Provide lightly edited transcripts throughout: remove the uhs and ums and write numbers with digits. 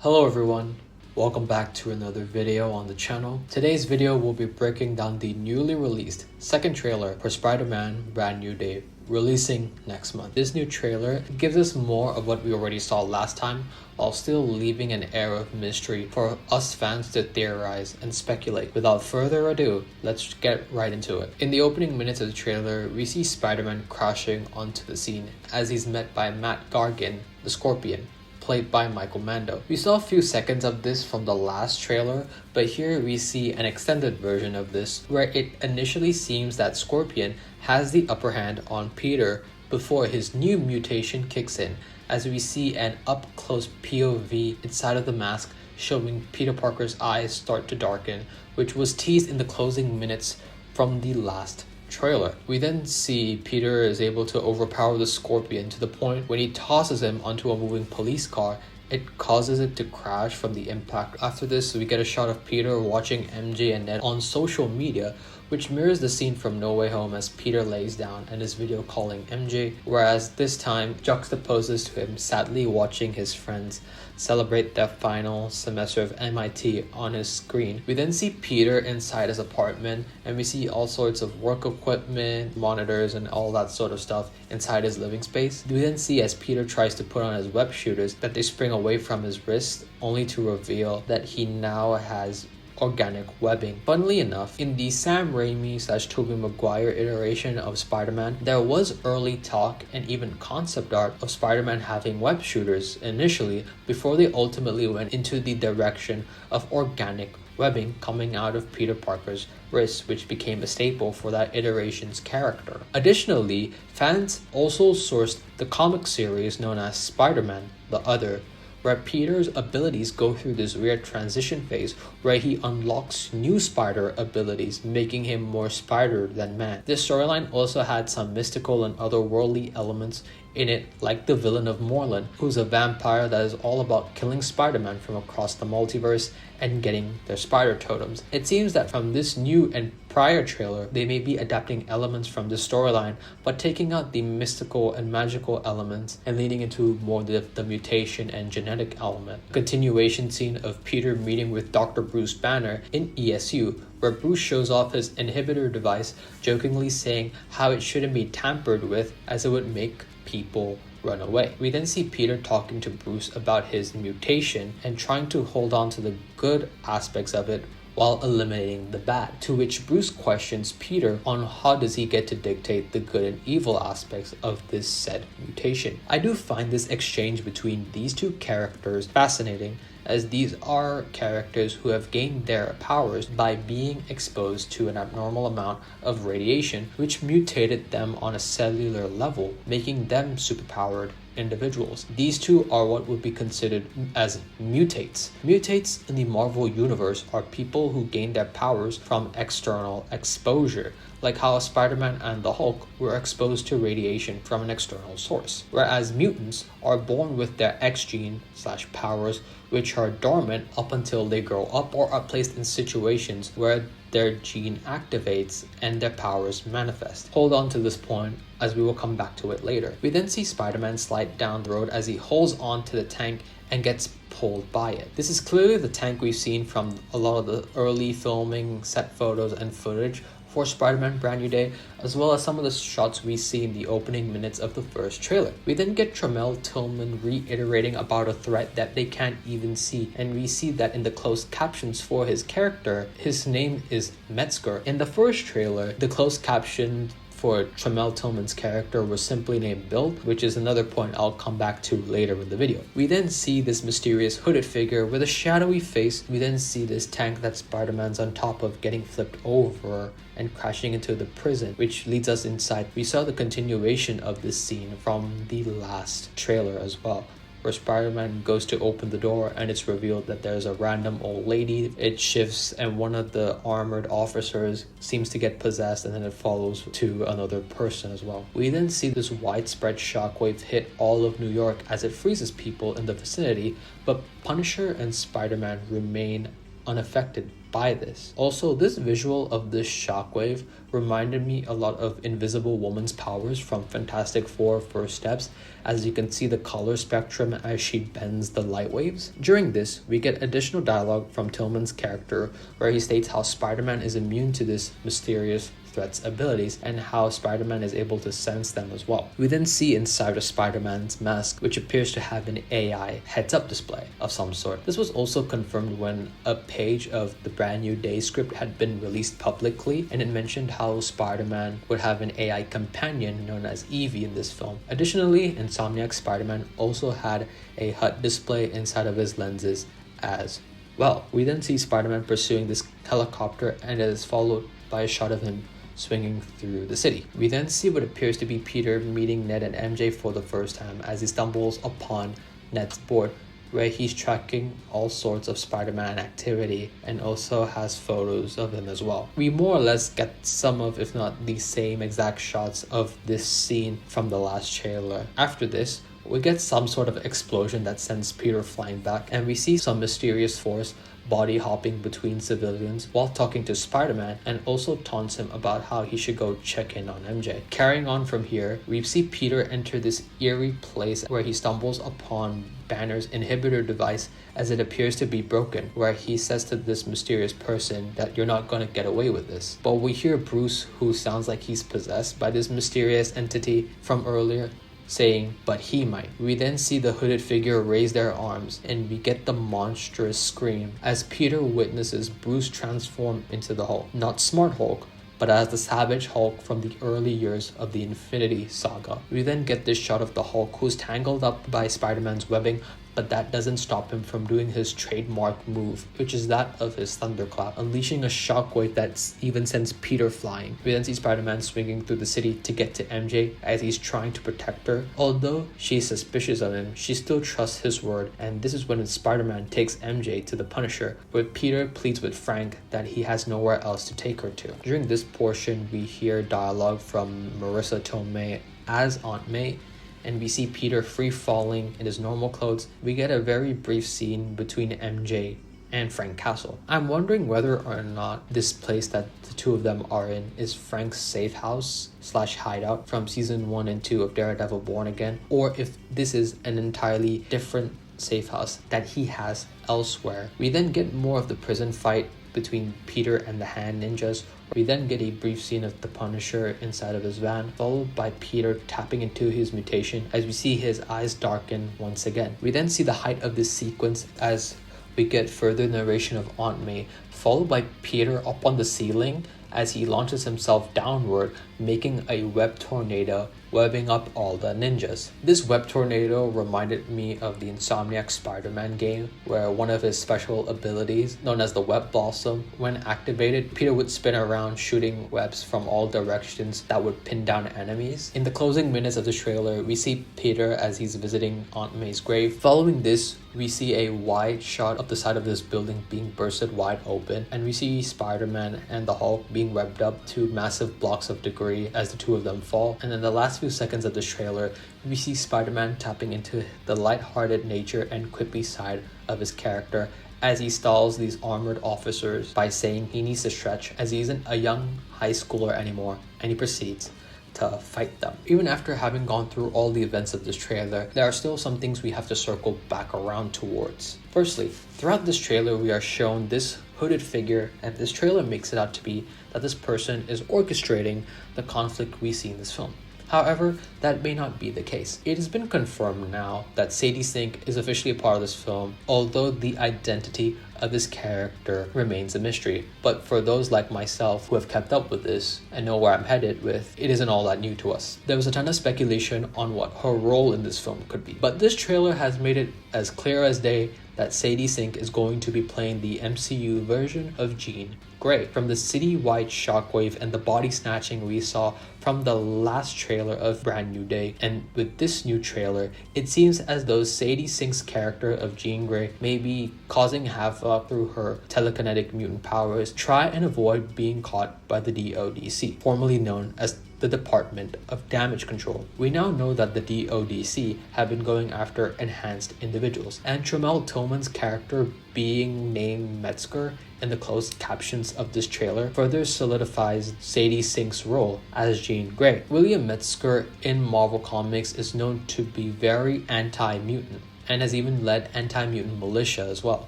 Hello everyone, welcome back to another video on the channel. Today's video will be breaking down the newly released second trailer for Spider-Man Brand New Day, releasing next month. This new trailer gives us more of what we already saw last time, while still leaving an air of mystery for us fans to theorize and speculate. Without further ado, let's get right into it. In the opening minutes of the trailer, we see Spider-Man crashing onto the scene as he's met by Matt Gargan, the Scorpion, played by Michael Mando. We saw a few seconds of this from the last trailer, but here we see an extended version of this where it initially seems that Scorpion has the upper hand on Peter before his new mutation kicks in, as we see an up-close POV inside of the mask showing Peter Parker's eyes start to darken, which was teased in the closing minutes from the last trailer. We then see Peter is able to overpower the Scorpion to the point when he tosses him onto a moving police car, it causes it to crash from the impact. After this, we get a shot of Peter watching MJ and Ned on social media, which mirrors the scene from No Way Home as Peter lays down and is video calling MJ, whereas this time juxtaposes to him sadly watching his friends celebrate their final semester of MIT on his screen. We then see Peter inside his apartment, and we see all sorts of work equipment, monitors, and all that sort of stuff inside his living space. We then see as Peter tries to put on his web shooters that they spring away from his wrist, only to reveal that he now has organic webbing. Funnily enough, in the Sam Raimi/Tobey Maguire iteration of Spider-Man, there was early talk and even concept art of Spider-Man having web shooters initially, before they ultimately went into the direction of organic webbing coming out of Peter Parker's wrist, which became a staple for that iteration's character. Additionally, fans also sourced the comic series known as Spider-Man: The Other, where Peter's abilities go through this weird transition phase where he unlocks new spider abilities, making him more spider than man. This storyline also had some mystical and otherworldly elements in it, like the villain of Morlun, who's a vampire that is all about killing Spider-Man from across the multiverse and getting their spider totems. It seems that from this new and prior trailer, they may be adapting elements from the storyline, but taking out the mystical and magical elements and leaning into more the mutation and genetic element. A continuation scene of Peter meeting with Dr. Bruce Banner in ESU, where Bruce shows off his inhibitor device, jokingly saying how it shouldn't be tampered with as it would make people run away. We then see Peter talking to Bruce about his mutation and trying to hold on to the good aspects of it while eliminating the bad, to which Bruce questions Peter on how does he get to dictate the good and evil aspects of this said mutation. I do find this exchange between these two characters fascinating, as these are characters who have gained their powers by being exposed to an abnormal amount of radiation, which mutated them on a cellular level, making them superpowered individuals. These two are what would be considered as mutates. Mutates in the Marvel universe are people who gain their powers from external exposure, like how Spider-Man and the Hulk were exposed to radiation from an external source, whereas mutants are born with their X gene/powers, which are dormant up until they grow up or are placed in situations where their gene activates and their powers manifest. Hold on to this point, as we will come back to it later. We then see Spider-Man slide down the road as he holds on to the tank and gets pulled by it. This is clearly the tank we've seen from a lot of the early filming, set photos, and footage for Spider-Man Brand New Day, as well as some of the shots we see in the opening minutes of the first trailer. We then get Tramell Tillman reiterating about a threat that they can't even see, and we see that in the closed captions for his character, his name is Metzger. In the first trailer, the closed caption for Tramell Tillman's character was simply named Bill, which is another point I'll come back to later in the video. We then see this mysterious hooded figure with a shadowy face. We then see this tank that Spider-Man's on top of getting flipped over and crashing into the prison, which leads us inside. We saw the continuation of this scene from the last trailer as well, where Spider-Man goes to open the door and it's revealed that there's a random old lady. It shifts and one of the armored officers seems to get possessed, and then it follows to another person as well. We then see this widespread shockwave hit all of New York as it freezes people in the vicinity, but Punisher and Spider-Man remain unaffected by this. Also, this visual of this shockwave reminded me a lot of Invisible Woman's powers from Fantastic Four First Steps, as you can see the color spectrum as she bends the light waves. During this, we get additional dialogue from Tillman's character where he states how Spider-Man is immune to this mysterious threat's abilities and how Spider-Man is able to sense them as well. We then see inside of Spider-Man's mask, which appears to have an AI heads-up display of some sort. This was also confirmed when a page of the Brand New Day script had been released publicly, and it mentioned how Spider-Man would have an AI companion known as Evie in this film. Additionally, Insomniac Spider-Man also had a HUD display inside of his lenses as well. We then see Spider-Man pursuing this helicopter, and it is followed by a shot of him swinging through the city. We then see what appears to be Peter meeting Ned and MJ for the first time as he stumbles upon Ned's board, where he's tracking all sorts of Spider-Man activity and also has photos of him as well. We more or less get some of, if not the same exact shots of this scene from the last trailer. After this, we get some sort of explosion that sends Peter flying back, and we see some mysterious force body hopping between civilians while talking to Spider-Man, and also taunts him about how he should go check in on MJ. Carrying on from here, we see Peter enter this eerie place where he stumbles upon Banner's inhibitor device as it appears to be broken, where he says to this mysterious person that you're not gonna get away with this. But we hear Bruce, who sounds like he's possessed by this mysterious entity from earlier, saying, but he might. We then see the hooded figure raise their arms, and we get the monstrous scream as Peter witnesses Bruce transform into the Hulk. Not Smart Hulk, but as the Savage Hulk from the early years of the Infinity Saga. We then get this shot of the Hulk, who's tangled up by Spider-Man's webbing, but that doesn't stop him from doing his trademark move, which is that of his thunderclap, unleashing a shockwave that even sends Peter flying. We then see Spider-Man swinging through the city to get to MJ as he's trying to protect her. Although she's suspicious of him, she still trusts his word, and this is when Spider-Man takes MJ to the Punisher, where Peter pleads with Frank that he has nowhere else to take her to. During this portion, we hear dialogue from Marissa Tomei as Aunt May, and we see Peter free falling in his normal clothes. We get a very brief scene between MJ and Frank Castle. I'm wondering whether or not this place that the two of them are in is Frank's safe house / hideout from season 1 and 2 of Daredevil Born Again, or if this is an entirely different safe house that he has elsewhere. We then get more of the prison fight between Peter and the Hand Ninjas. We then get a brief scene of the Punisher inside of his van, followed by Peter tapping into his mutation as we see his eyes darken once again. We then see the height of this sequence as we get further narration of Aunt May, followed by Peter up on the ceiling as he launches himself downward, making a web tornado, webbing up all the ninjas. This web tornado reminded me of the Insomniac Spider-Man game, where one of his special abilities, known as the Web Blossom, when activated, Peter would spin around shooting webs from all directions that would pin down enemies. In the closing minutes of the trailer, we see Peter as he's visiting Aunt May's grave. Following this, we see a wide shot of the side of this building being bursted wide open, and we see Spider-Man and the Hulk being webbed up to massive blocks of debris as the two of them fall. And in the last few seconds of the trailer, we see Spider-Man tapping into the lighthearted nature and quippy side of his character as he stalls these armored officers by saying he needs to stretch as he isn't a young high schooler anymore, and he proceeds to fight them. Even after having gone through all the events of this trailer, there are still some things we have to circle back around towards. Firstly, throughout this trailer we are shown this hooded figure, and this trailer makes it out to be that this person is orchestrating the conflict we see in this film. However, that may not be the case. It has been confirmed now that Sadie Sink is officially a part of this film, although the identity of this character remains a mystery. But for those like myself who have kept up with this and know where I'm headed with, it isn't all that new to us. There was a ton of speculation on what her role in this film could be, but this trailer has made it as clear as day that Sadie Sink is going to be playing the MCU version of Jean Grey. From the city-wide shockwave and the body snatching we saw from the last trailer of Brand New Day, and with this new trailer, it seems as though Sadie Sink's character of Jean Grey may be causing havoc through her telekinetic mutant powers. Try and avoid being caught by the DODC, formerly known as the Department of Damage Control. We now know that the DODC have been going after enhanced individuals, and Tremel Tillman's character being named Metzger in the closed captions of this trailer further solidifies Sadie Sink's role as Jean Grey. William Metzger in Marvel Comics is known to be very anti-mutant, and has even led anti-mutant militia as well.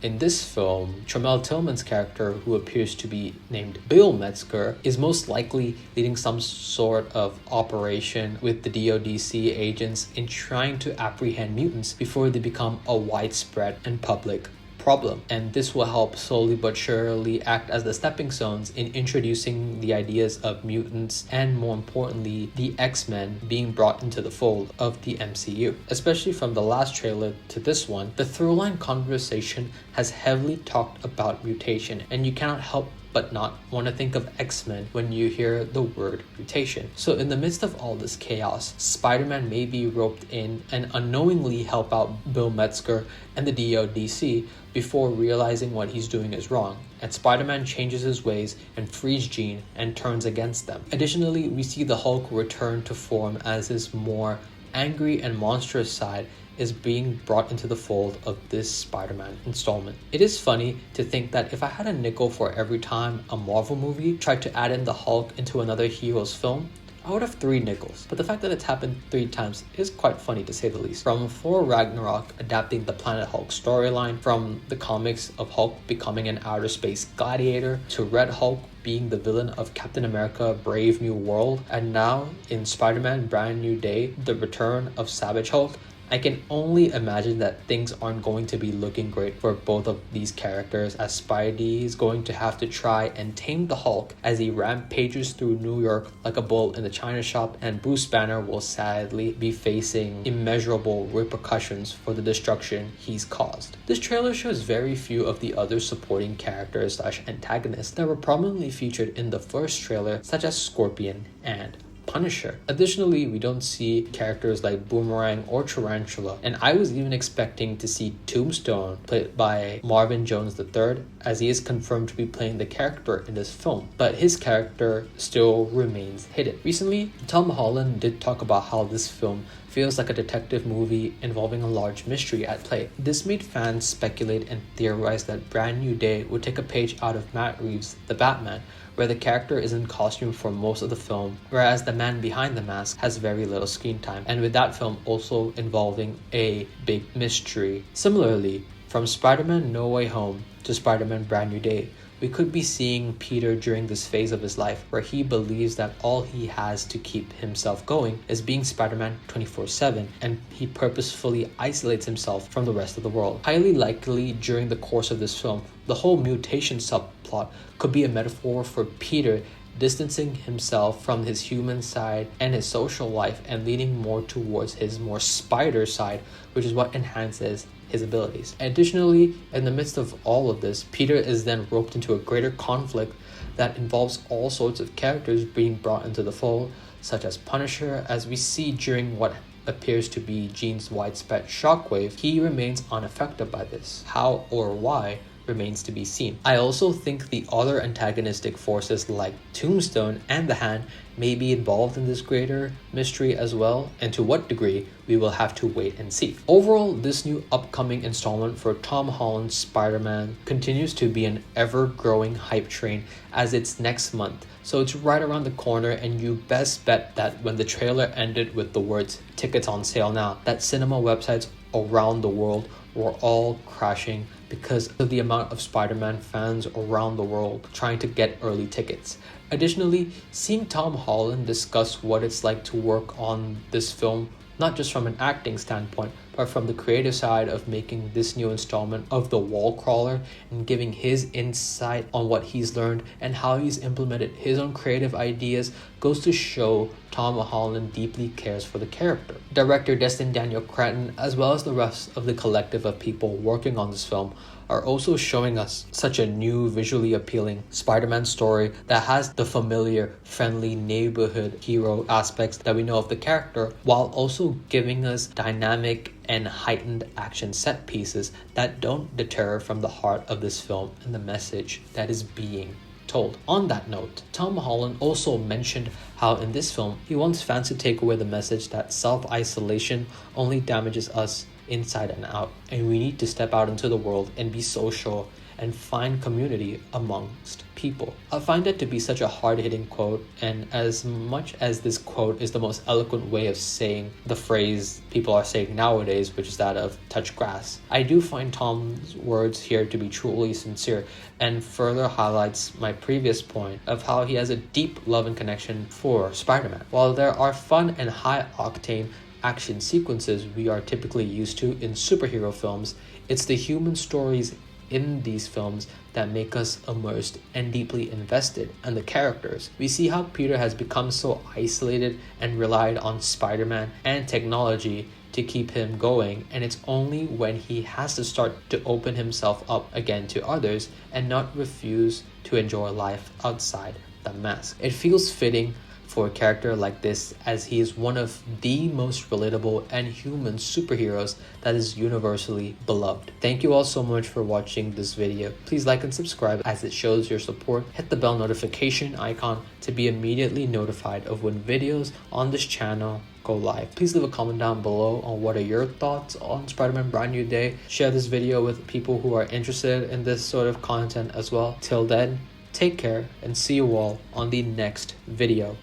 In this film, Tremel Tillman's character, who appears to be named Bill Metzger, is most likely leading some sort of operation with the DODC agents in trying to apprehend mutants before they become a widespread and public problem, and this will help slowly but surely act as the stepping stones in introducing the ideas of mutants and, more importantly, the X-Men being brought into the fold of the MCU. Especially from the last trailer to this one, the throughline conversation has heavily talked about mutation, and you cannot help but not want to think of X-Men when you hear the word mutation. So in the midst of all this chaos, Spider-Man may be roped in and unknowingly help out Bill Metzger and the DODC before realizing what he's doing is wrong, and Spider-Man changes his ways and frees Jean and turns against them. Additionally, we see the Hulk return to form as his more angry and monstrous side is being brought into the fold of this Spider-Man installment. It is funny to think that if I had a nickel for every time a Marvel movie tried to add in the Hulk into another hero's film, I would have 3 nickels. But the fact that it's happened 3 times is quite funny to say the least. From Thor Ragnarok adapting the Planet Hulk storyline, from the comics of Hulk becoming an outer space gladiator, to Red Hulk being the villain of Captain America Brave New World, and now in Spider-Man Brand New Day, the return of Savage Hulk, I can only imagine that things aren't going to be looking great for both of these characters, as Spidey is going to have to try and tame the Hulk as he rampages through New York like a bull in the china shop, and Bruce Banner will sadly be facing immeasurable repercussions for the destruction he's caused. This trailer shows very few of the other supporting characters / antagonists that were prominently featured in the first trailer, such as Scorpion and Punisher. Additionally, we don't see characters like Boomerang or Tarantula, and I was even expecting to see Tombstone, played by Marvin Jones III, as he is confirmed to be playing the character in this film, but his character still remains hidden. Recently, Tom Holland did talk about how this film feels like a detective movie involving a large mystery at play. This made fans speculate and theorize that Brand New Day would take a page out of Matt Reeves' The Batman, where the character is in costume for most of the film, whereas the man behind the mask has very little screen time, and with that film also involving a big mystery. Similarly, from Spider-Man No Way Home to Spider-Man Brand New Day, we could be seeing Peter during this phase of his life where he believes that all he has to keep himself going is being Spider-Man 24/7, and he purposefully isolates himself from the rest of the world. Highly likely during the course of this film, the whole mutation subplot could be a metaphor for Peter distancing himself from his human side and his social life and leaning more towards his more spider side, which is what enhances his abilities. Additionally, in the midst of all of this, Peter is then roped into a greater conflict that involves all sorts of characters being brought into the fold, such as Punisher, as we see during what appears to be Jean's widespread shockwave. He remains unaffected by this. How or why remains to be seen. I also think the other antagonistic forces like Tombstone and the Hand may be involved in this greater mystery as well, and to what degree we will have to wait and see. Overall, this new upcoming installment for Tom Holland's Spider-Man continues to be an ever-growing hype train, as it's next month, so it's right around the corner, and you best bet that when the trailer ended with the words "tickets on sale now," that cinema websites around the world were all crashing because of the amount of Spider-Man fans around the world trying to get early tickets. Additionally, seeing Tom Holland discuss what it's like to work on this film, not just from an acting standpoint, but from the creative side of making this new installment of The Wall Crawler, and giving his insight on what he's learned and how he's implemented his own creative ideas, goes to show Tom Holland deeply cares for the character. Director Destin Daniel Cretton, as well as the rest of the collective of people working on this film, are also showing us such a new, visually appealing Spider-Man story that has the familiar, friendly neighborhood hero aspects that we know of the character, while also giving us dynamic and heightened action set pieces that don't deter from the heart of this film and the message that is being told. On that note, Tom Holland also mentioned how in this film he wants fans to take away the message that self-isolation only damages us inside and out, and we need to step out into the world and be social and find community amongst people. I find that to be such a hard-hitting quote, and as much as this quote is the most eloquent way of saying the phrase people are saying nowadays, which is that of touch grass, I do find Tom's words here to be truly sincere and further highlights my previous point of how he has a deep love and connection for Spider-Man. While there are fun and high-octane action sequences we are typically used to in superhero films, it's the human stories in these films that make us immersed and deeply invested in the characters. We see how Peter has become so isolated and relied on Spider-Man and technology to keep him going, and it's only when he has to start to open himself up again to others and not refuse to enjoy life outside the mask. It feels fitting for a character like this, as he is one of the most relatable and human superheroes that is universally beloved. Thank you all so much for watching this video. Please like and subscribe as it shows your support. Hit the bell notification icon to be immediately notified of when videos on this channel go live. Please leave a comment down below on what are your thoughts on Spider-Man Brand New Day. Share this video with people who are interested in this sort of content as well. Till then, take care and see you all on the next video.